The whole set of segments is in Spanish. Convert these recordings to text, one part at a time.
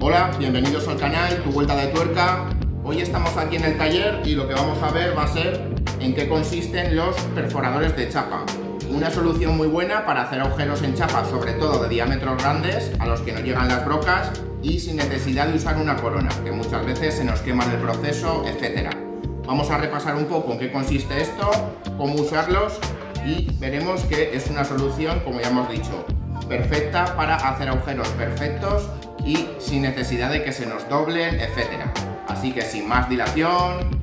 Hola, bienvenidos al canal Tu Vuelta de Tuerca. Hoy estamos aquí en el taller y lo que vamos a ver va a ser en qué consisten los perforadores de chapa. Una solución muy buena para hacer agujeros en chapa, sobre todo de diámetros grandes, a los que no llegan las brocas y sin necesidad de usar una corona, que muchas veces se nos quema en el proceso, etc. Vamos a repasar un poco en qué consiste esto, cómo usarlos y veremos que es una solución, como ya hemos dicho, perfecta para hacer agujeros perfectos y sin necesidad de que se nos doblen, etc. Así que sin más dilación,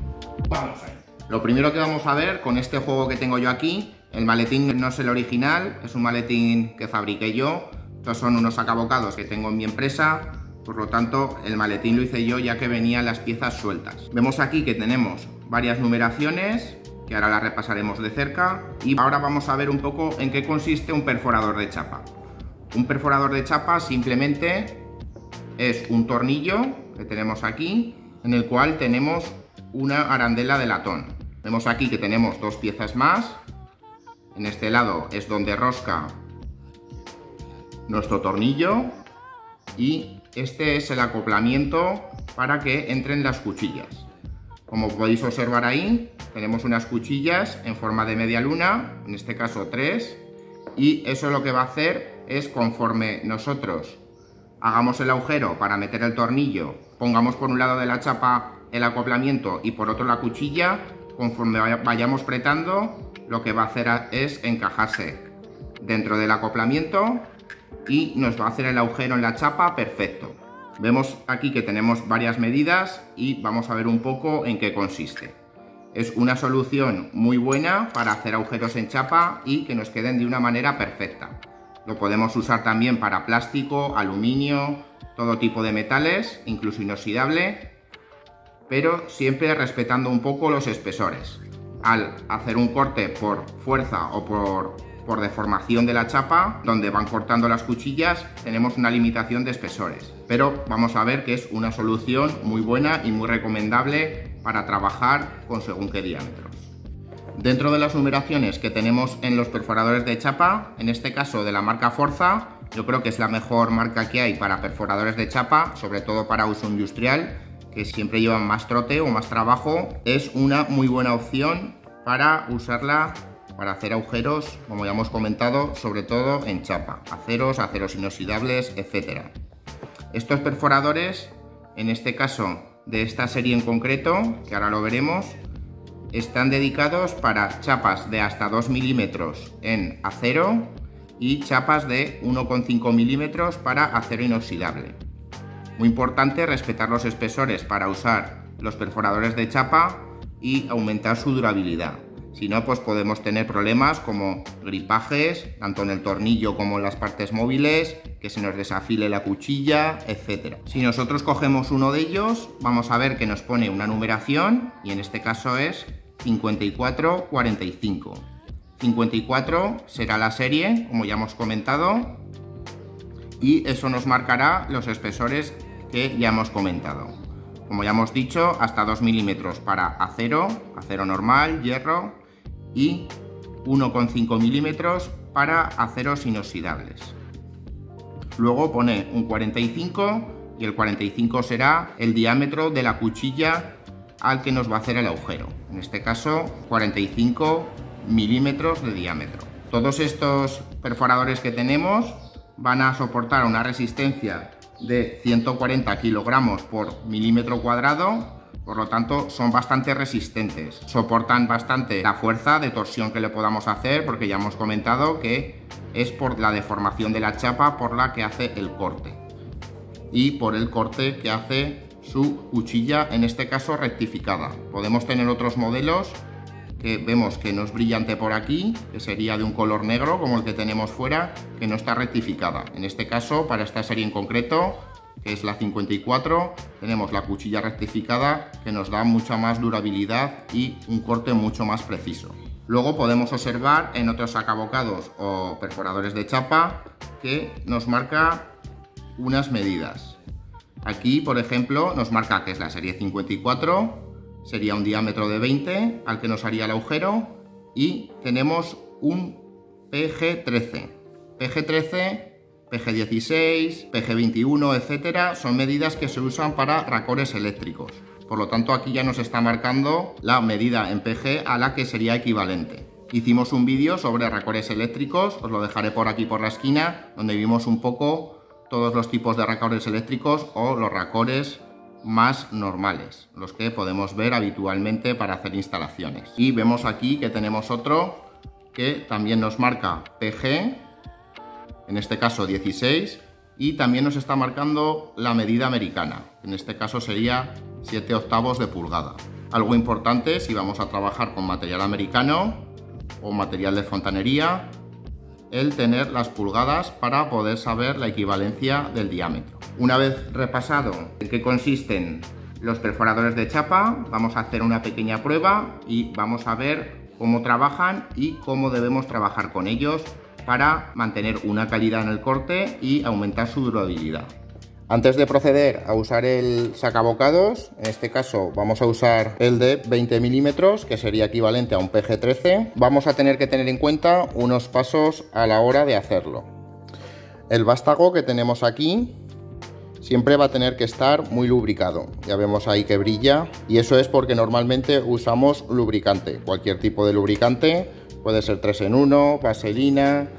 vamos a ir. Lo primero que vamos a ver con este juego que tengo yo aquí, el maletín no es el original, es un maletín que fabriqué yo. Estos son unos acabocados que tengo en mi empresa, por lo tanto el maletín lo hice yo ya que venían las piezas sueltas. Vemos aquí que tenemos varias numeraciones, que ahora las repasaremos de cerca, y ahora vamos a ver un poco en qué consiste un perforador de chapa. Un perforador de chapa simplemente es un tornillo que tenemos aquí, en el cual tenemos una arandela de latón. Vemos aquí que tenemos dos piezas más. En este lado es donde rosca nuestro tornillo y este es el acoplamiento para que entren las cuchillas. Como podéis observar ahí, tenemos unas cuchillas en forma de media luna, en este caso 3, y eso lo que va a hacer es, conforme nosotros hagamos el agujero para meter el tornillo, pongamos por un lado de la chapa el acoplamiento y por otro la cuchilla, conforme vayamos apretando, lo que va a hacer es encajarse dentro del acoplamiento y nos va a hacer el agujero en la chapa perfecto. Vemos aquí que tenemos varias medidas y vamos a ver un poco en qué consiste. Es una solución muy buena para hacer agujeros en chapa y que nos queden de una manera perfecta. Lo podemos usar también para plástico, aluminio, todo tipo de metales, incluso inoxidable, pero siempre respetando un poco los espesores. Al hacer un corte por fuerza o por deformación de la chapa, donde van cortando las cuchillas, tenemos una limitación de espesores. Pero vamos a ver que es una solución muy buena y muy recomendable para trabajar con según qué diámetros. Dentro de las numeraciones que tenemos en los perforadores de chapa, en este caso de la marca Forza, yo creo que es la mejor marca que hay para perforadores de chapa, sobre todo para uso industrial, que siempre llevan más trote o más trabajo. Es una muy buena opción para usarla para hacer agujeros, como ya hemos comentado, sobre todo en chapa, aceros inoxidables, etc. Estos perforadores, en este caso de esta serie en concreto, que ahora lo veremos, están dedicados para chapas de hasta 2 milímetros en acero y chapas de 1,5 milímetros para acero inoxidable. Muy importante respetar los espesores para usar los perforadores de chapa y aumentar su durabilidad. Si no, pues podemos tener problemas como gripajes, tanto en el tornillo como en las partes móviles, que se nos desafile la cuchilla, etc. Si nosotros cogemos uno de ellos, vamos a ver que nos pone una numeración y en este caso es 5445. 54 será la serie, como ya hemos comentado, y eso nos marcará los espesores que ya hemos comentado. Como ya hemos dicho, hasta 2 milímetros para acero normal, hierro, y 1,5 milímetros para aceros inoxidables. Luego pone un 45 y el 45 será el diámetro de la cuchilla al que nos va a hacer el agujero. En este caso, 45 milímetros de diámetro. Todos estos perforadores que tenemos van a soportar una resistencia de 140 kilogramos por milímetro cuadrado, por lo tanto son bastante resistentes, soportan bastante la fuerza de torsión que le podamos hacer, porque ya hemos comentado que es por la deformación de la chapa por la que hace el corte y por el corte que hace su cuchilla, en este caso rectificada. Podemos tener otros modelos que vemos que no es brillante por aquí, que sería de un color negro como el que tenemos fuera, que no está rectificada. En este caso, para esta serie en concreto, que es la 54, tenemos la cuchilla rectificada, que nos da mucha más durabilidad y un corte mucho más preciso. Luego podemos observar en otros acabocados o perforadores de chapa que nos marca unas medidas. Aquí, por ejemplo, nos marca que es la serie 54, sería un diámetro de 20 al que nos haría el agujero, y tenemos un PG13. PG13 PG16, PG21, etcétera, son medidas que se usan para racores eléctricos. Por lo tanto, aquí ya nos está marcando la medida en PG a la que sería equivalente. Hicimos un vídeo sobre racores eléctricos, os lo dejaré por aquí por la esquina, donde vimos un poco todos los tipos de racores eléctricos o los racores más normales, los que podemos ver habitualmente para hacer instalaciones. Y vemos aquí que tenemos otro que también nos marca PG, en este caso 16, y también nos está marcando la medida americana, en este caso sería 7/8 de pulgada. Algo importante si vamos a trabajar con material americano o material de fontanería, el tener las pulgadas para poder saber la equivalencia del diámetro. Una vez repasado en qué consisten los perforadores de chapa, vamos a hacer una pequeña prueba y vamos a ver cómo trabajan y cómo debemos trabajar con ellos para mantener una calidad en el corte y aumentar su durabilidad. Antes de proceder a usar el sacabocados, en este caso vamos a usar el de 20 milímetros, que sería equivalente a un PG13, vamos a tener que tener en cuenta unos pasos a la hora de hacerlo. El vástago que tenemos aquí siempre va a tener que estar muy lubricado. Ya vemos ahí que brilla y eso es porque normalmente usamos lubricante. Cualquier tipo de lubricante, puede ser 3 en 1, vaselina,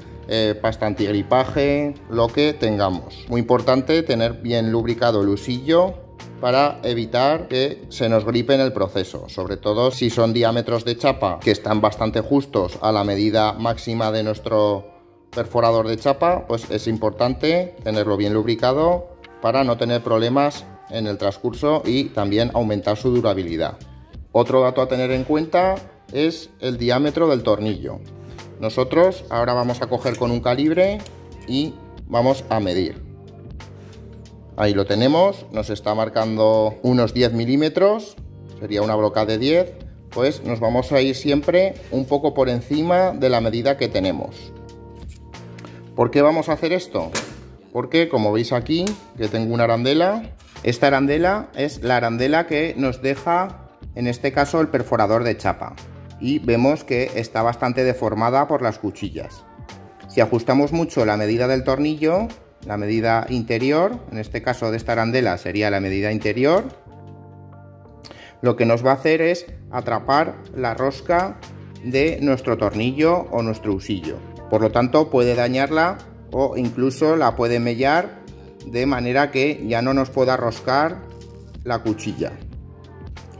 pasta antigripaje, lo que tengamos. Muy importante tener bien lubricado el usillo para evitar que se nos gripe en el proceso, sobre todo si son diámetros de chapa que están bastante justos a la medida máxima de nuestro perforador de chapa, pues es importante tenerlo bien lubricado para no tener problemas en el transcurso y también aumentar su durabilidad. Otro dato a tener en cuenta es el diámetro del tornillo. Nosotros ahora vamos a coger con un calibre y vamos a medir. Ahí lo tenemos, nos está marcando unos 10 milímetros, sería una broca de 10, pues nos vamos a ir siempre un poco por encima de la medida que tenemos. ¿Por qué vamos a hacer esto? Porque como veis aquí, que tengo una arandela, esta arandela es la arandela que nos deja, en este caso, el perforador de chapa. Y vemos que está bastante deformada por las cuchillas. Si ajustamos mucho la medida del tornillo, la medida interior, en este caso de esta arandela sería la medida interior, lo que nos va a hacer es atrapar la rosca de nuestro tornillo o nuestro usillo. Por lo tanto, puede dañarla o incluso la puede mellar de manera que ya no nos pueda roscar la cuchilla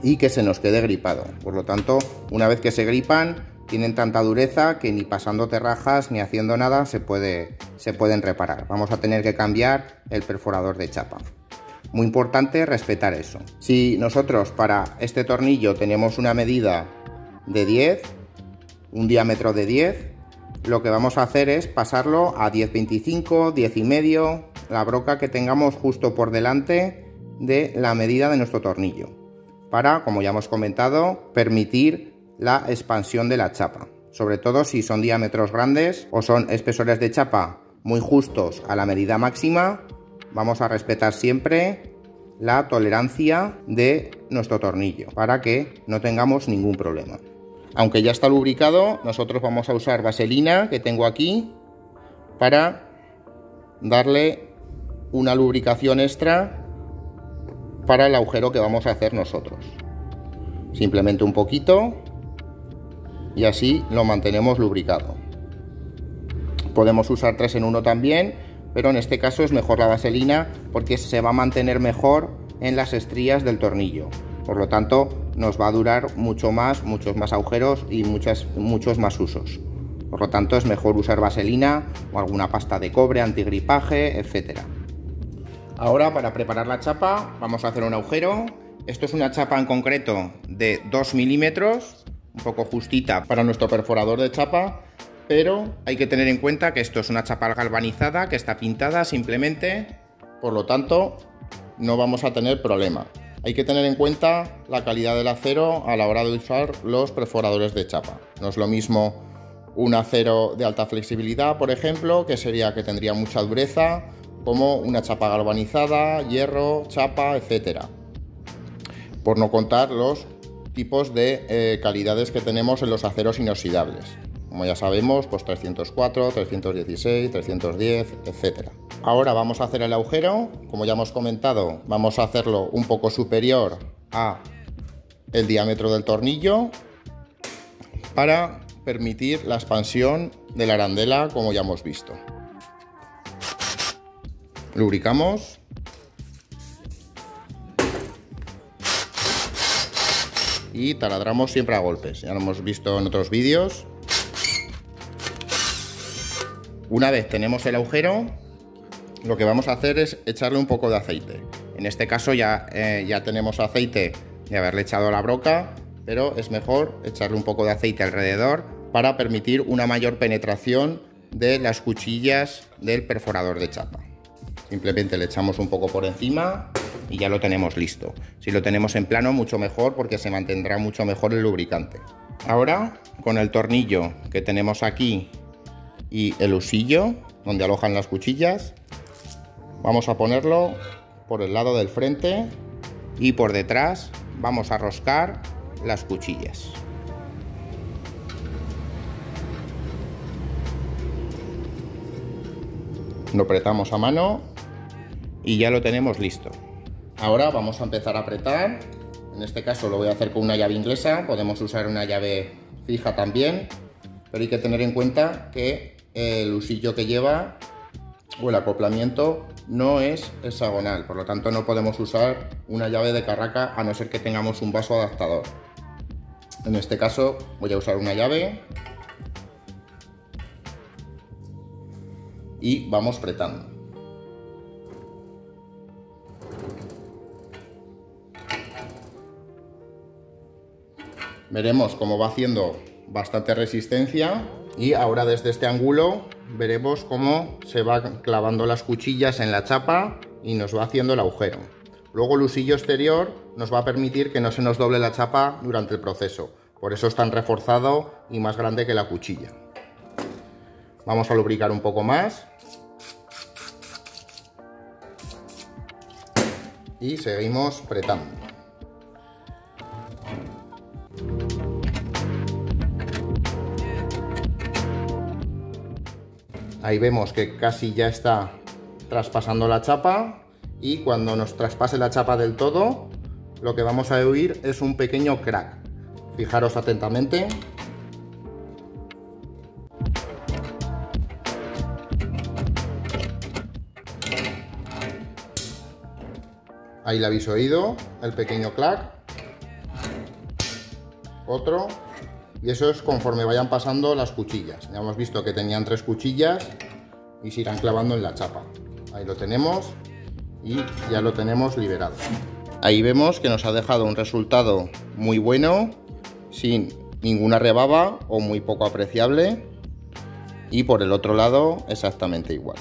y que se nos quede gripado. Por lo tanto, una vez que se gripan, tienen tanta dureza que ni pasando terrajas ni haciendo nada se pueden reparar. Vamos a tener que cambiar el perforador de chapa. Muy importante respetar eso. Si nosotros para este tornillo tenemos una medida de 10, un diámetro de 10, lo que vamos a hacer es pasarlo a 10,25, 10,5, la broca que tengamos justo por delante de la medida de nuestro tornillo, para, como ya hemos comentado, permitir la expansión de la chapa. Sobre todo si son diámetros grandes o son espesores de chapa muy justos a la medida máxima, vamos a respetar siempre la tolerancia de nuestro tornillo para que no tengamos ningún problema. Aunque ya está lubricado, nosotros vamos a usar vaselina que tengo aquí para darle una lubricación extra para el agujero que vamos a hacer nosotros. Simplemente un poquito y así lo mantenemos lubricado. Podemos usar 3 en 1 también, pero en este caso es mejor la vaselina porque se va a mantener mejor en las estrías del tornillo. Por lo tanto, nos va a durar muchos más agujeros y muchos más usos. Por lo tanto, es mejor usar vaselina o alguna pasta de cobre, antigripaje, etcétera. Ahora, para preparar la chapa, vamos a hacer un agujero. Esto es una chapa en concreto de 2 milímetros, un poco justita para nuestro perforador de chapa, pero hay que tener en cuenta que esto es una chapa galvanizada que está pintada simplemente, por lo tanto, no vamos a tener problema. Hay que tener en cuenta la calidad del acero a la hora de usar los perforadores de chapa. No es lo mismo un acero de alta flexibilidad, por ejemplo, que tendría mucha dureza, como una chapa galvanizada, hierro, chapa, etcétera. Por no contar los tipos de calidades que tenemos en los aceros inoxidables. Como ya sabemos, pues 304, 316, 310, etcétera. Ahora vamos a hacer el agujero. Como ya hemos comentado, vamos a hacerlo un poco superior a el diámetro del tornillo para permitir la expansión de la arandela, como ya hemos visto. Lubricamos. Y taladramos siempre a golpes, ya lo hemos visto en otros vídeos. Una vez tenemos el agujero, lo que vamos a hacer es echarle un poco de aceite. En este caso ya tenemos aceite de haberle echado a la broca, pero es mejor echarle un poco de aceite alrededor para permitir una mayor penetración de las cuchillas del perforador de chapa. Simplemente le echamos un poco por encima y ya lo tenemos listo. Si lo tenemos en plano, mucho mejor, porque se mantendrá mucho mejor el lubricante. Ahora, con el tornillo que tenemos aquí y el husillo donde alojan las cuchillas, vamos a ponerlo por el lado del frente y por detrás vamos a roscar las cuchillas. Lo apretamos a mano y ya lo tenemos listo. Ahora vamos a empezar a apretar. En este caso lo voy a hacer con una llave inglesa. Podemos usar una llave fija también, pero hay que tener en cuenta que el husillo que lleva o el acoplamiento no es hexagonal, por lo tanto no podemos usar una llave de carraca a no ser que tengamos un vaso adaptador. En este caso voy a usar una llave y vamos apretando. Veremos cómo va haciendo bastante resistencia y ahora desde este ángulo veremos cómo se va clavando las cuchillas en la chapa y nos va haciendo el agujero. Luego el husillo exterior nos va a permitir que no se nos doble la chapa durante el proceso, por eso es tan reforzado y más grande que la cuchilla. Vamos a lubricar un poco más y seguimos apretando. Ahí vemos que casi ya está traspasando la chapa, y cuando nos traspase la chapa del todo, lo que vamos a oír es un pequeño crack. Fijaros atentamente. Ahí lo habéis oído, el pequeño crack. Otro. Y eso es conforme vayan pasando las cuchillas. Ya hemos visto que tenían 3 cuchillas y se irán clavando en la chapa. Ahí lo tenemos y ya lo tenemos liberado. Ahí vemos que nos ha dejado un resultado muy bueno, sin ninguna rebaba o muy poco apreciable. Y por el otro lado exactamente igual.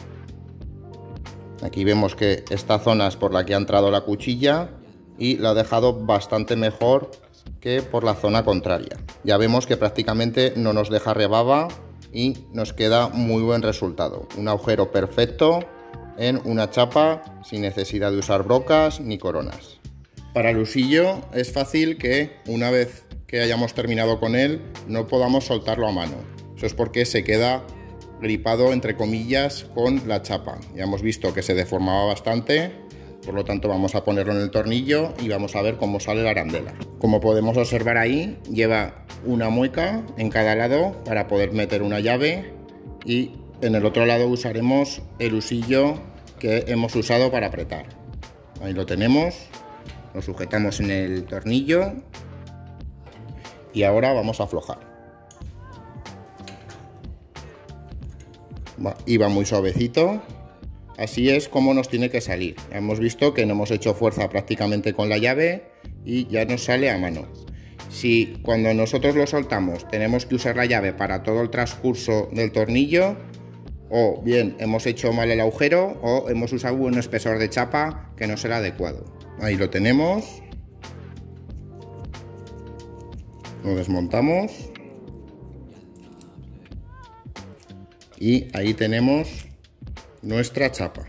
Aquí vemos que esta zona es por la que ha entrado la cuchilla y la ha dejado bastante mejor que por la zona contraria. Ya vemos que prácticamente no nos deja rebaba y nos queda muy buen resultado. Un agujero perfecto en una chapa sin necesidad de usar brocas ni coronas. Para el husillo es fácil que una vez que hayamos terminado con él no podamos soltarlo a mano. Eso es porque se queda gripado entre comillas con la chapa. Ya hemos visto que se deformaba bastante. Por lo tanto vamos a ponerlo en el tornillo y vamos a ver cómo sale la arandela. Como podemos observar ahí, lleva una mueca en cada lado para poder meter una llave, y en el otro lado usaremos el husillo que hemos usado para apretar. Ahí lo tenemos, lo sujetamos en el tornillo y ahora vamos a aflojar. Y va muy suavecito. Así es como nos tiene que salir. Ya hemos visto que no hemos hecho fuerza prácticamente con la llave y ya nos sale a mano. Si cuando nosotros lo soltamos tenemos que usar la llave para todo el transcurso del tornillo, o bien hemos hecho mal el agujero o hemos usado un espesor de chapa que no será adecuado. Ahí lo tenemos. Lo desmontamos. Y ahí tenemos nuestra chapa.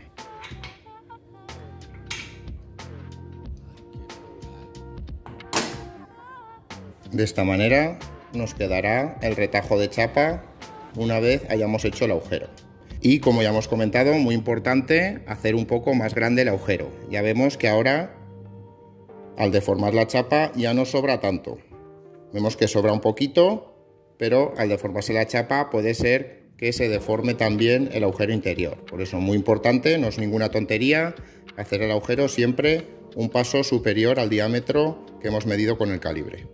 De esta manera nos quedará el retajo de chapa una vez hayamos hecho el agujero. Y como ya hemos comentado, muy importante hacer un poco más grande el agujero. Ya vemos que ahora, al deformar la chapa, ya no sobra tanto. Vemos que sobra un poquito, pero al deformarse la chapa puede ser que se deforme también el agujero interior. Por eso, muy importante, no es ninguna tontería, hacer el agujero siempre un paso superior al diámetro que hemos medido con el calibre.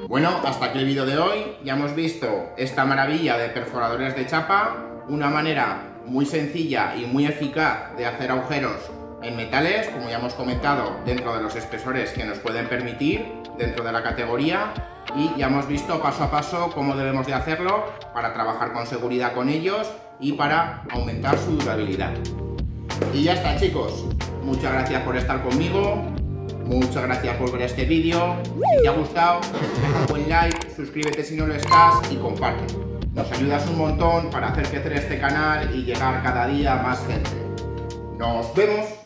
Bueno, hasta aquí el vídeo de hoy. Ya hemos visto esta maravilla de perforadores de chapa, una manera muy sencilla y muy eficaz de hacer agujeros en metales, como ya hemos comentado, dentro de los espesores que nos pueden permitir dentro de la categoría, y ya hemos visto paso a paso cómo debemos de hacerlo para trabajar con seguridad con ellos y para aumentar su durabilidad. Y ya está, chicos, muchas gracias por estar conmigo, muchas gracias por ver este vídeo. Si te ha gustado, deja un buen like, suscríbete si no lo estás y comparte. Nos ayudas un montón para hacer crecer este canal y llegar cada día a más gente. ¡Nos vemos!